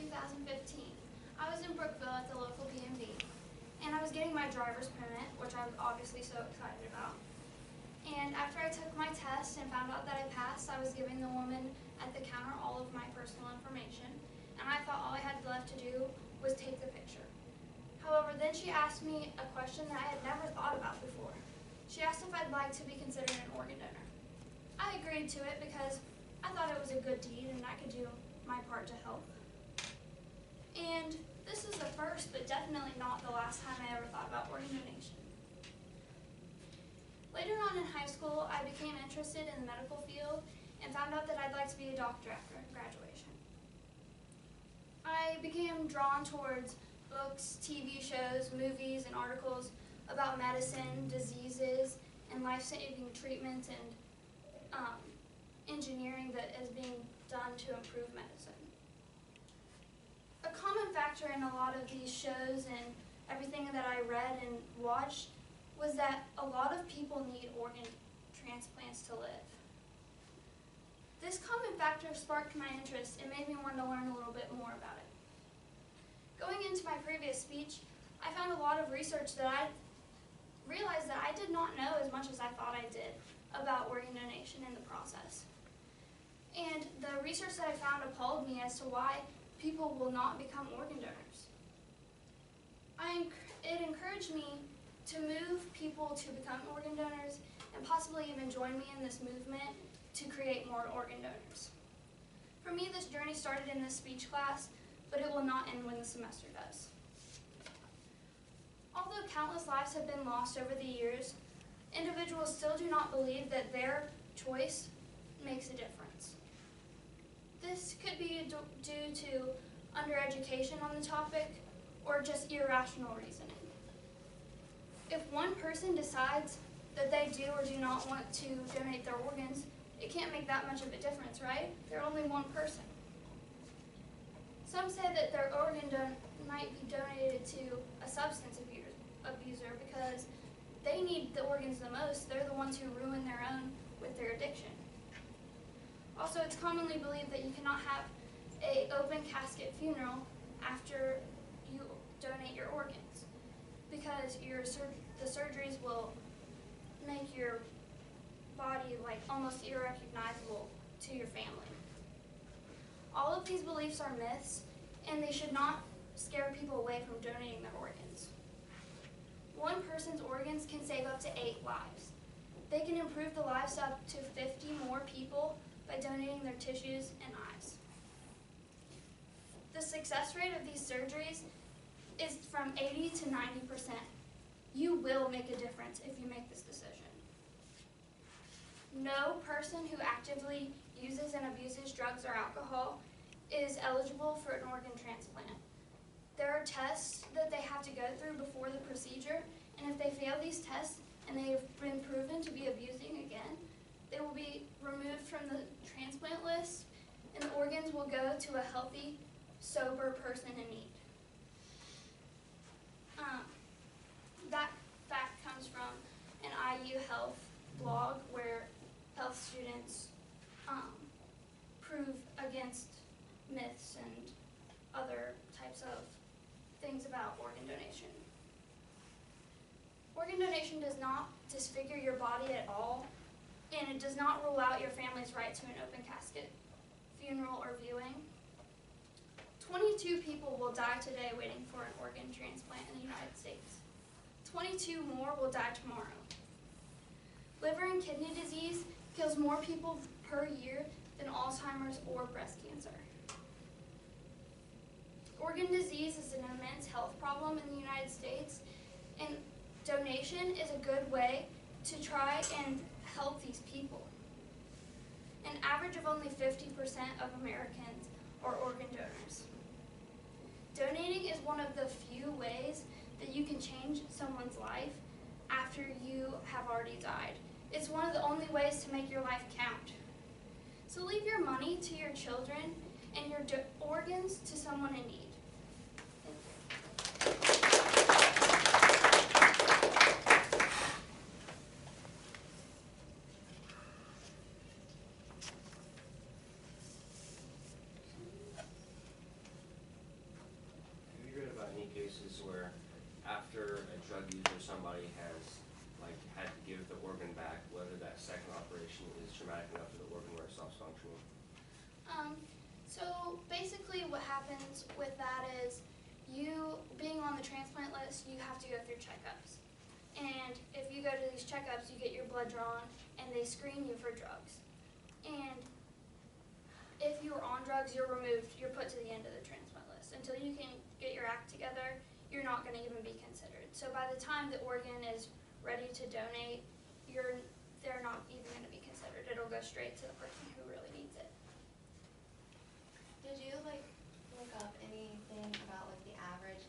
2015. I was in Brookville at the local DMV, and I was getting my driver's permit, which I was obviously so excited about. And after I took my test and found out that I passed, I was giving the woman at the counter all of my personal information, and I thought all I had left to do was take the picture. However, then she asked me a question that I had never thought about before. She asked if I'd like to be considered an organ donor. I agreed to it because I thought it was a good deed and I could do my part to help. And this is the first, but definitely not the last time I ever thought about organ donation. Later on in high school, I became interested in the medical field and found out that I'd like to be a doctor after graduation. I became drawn towards books, TV shows, movies, and articles about medicine, diseases, and life-saving treatments and engineering that is being done to improve medicine. A common factor in a lot of these shows and everything that I read and watched was that a lot of people need organ transplants to live. This common factor sparked my interest and made me want to learn a little bit more about it. Going into my previous speech, I found a lot of research that I realized that I did not know as much as I thought I did about organ donation in the process. And the research that I found appalled me as to why people will not become organ donors. It encouraged me to move people to become organ donors and possibly even join me in this movement to create more organ donors. For me, this journey started in this speech class, but it will not end when the semester does. Although countless lives have been lost over the years, individuals still do not believe that their choice makes a difference. This could be due to undereducation on the topic or just irrational reasoning. If one person decides that they do or do not want to donate their organs, it can't make that much of a difference, right? They're only one person. Some say that their organ might be donated to a substance abuser because they need the organs the most. They're the ones who ruin their own with their addiction. Also, it's commonly believed that you cannot have an open casket funeral after you donate your organs because the surgeries will make your body almost irrecognizable to your family. All of these beliefs are myths, and they should not scare people away from donating their organs. One person's organs can save up to 8 lives. They can improve the lives of up to 50 more people by donating their tissues and eyes. The success rate of these surgeries is from 80 to 90%. You will make a difference if you make this decision. No person who actively uses and abuses drugs or alcohol is eligible for an organ transplant. There are tests that they have to go through before the procedure, and if they fail these tests and they have been proven to be abusing again, they will be removed from the transplant list, and the organs will go to a healthy, sober person in need. That fact comes from an IU Health blog where health students prove against myths and other types of things about organ donation. Organ donation does not disfigure your body at all, and it does not rule out your family's right to an open casket funeral or viewing. 22 people will die today waiting for an organ transplant in the United States. 22 more will die tomorrow. Liver and kidney disease kills more people per year than Alzheimer's or breast cancer. Organ disease is an immense health problem in the United States, and donation is a good way to try and help these people. An average of only 50% of Americans are organ donors. Donating is one of the few ways that you can change someone's life after you have already died. It's one of the only ways to make your life count. So leave your money to your children and your organs to someone in need. cases where after a drug user, somebody has had to give the organ back, whether that second operation is traumatic enough for the organ where it stops functioning? So basically what happens with that is you being on the transplant list, you have to go through checkups. And if you go to these checkups, you get your blood drawn and they screen you for drugs. And if you're on drugs, you're removed, you're put to the end of the transplant list. Until you can get your act together, you're not going to even be considered. So by the time the organ is ready to donate, they're not even going to be considered. It'll go straight to the person who really needs it. Did you look up anything about the average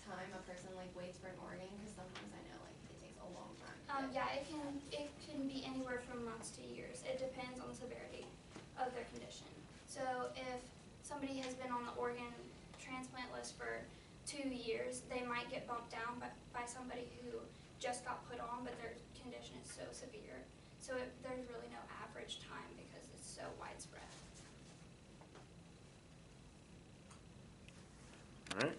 time a person waits for an organ? Because sometimes I know it takes a long time. Yeah, it can be anywhere from months to years. It depends on the severity of their condition. So if somebody has been on the organ transplant list for 2 years, they might get bumped down by somebody who just got put on, but their condition is so severe. So there's really no average time because it's so widespread. All right.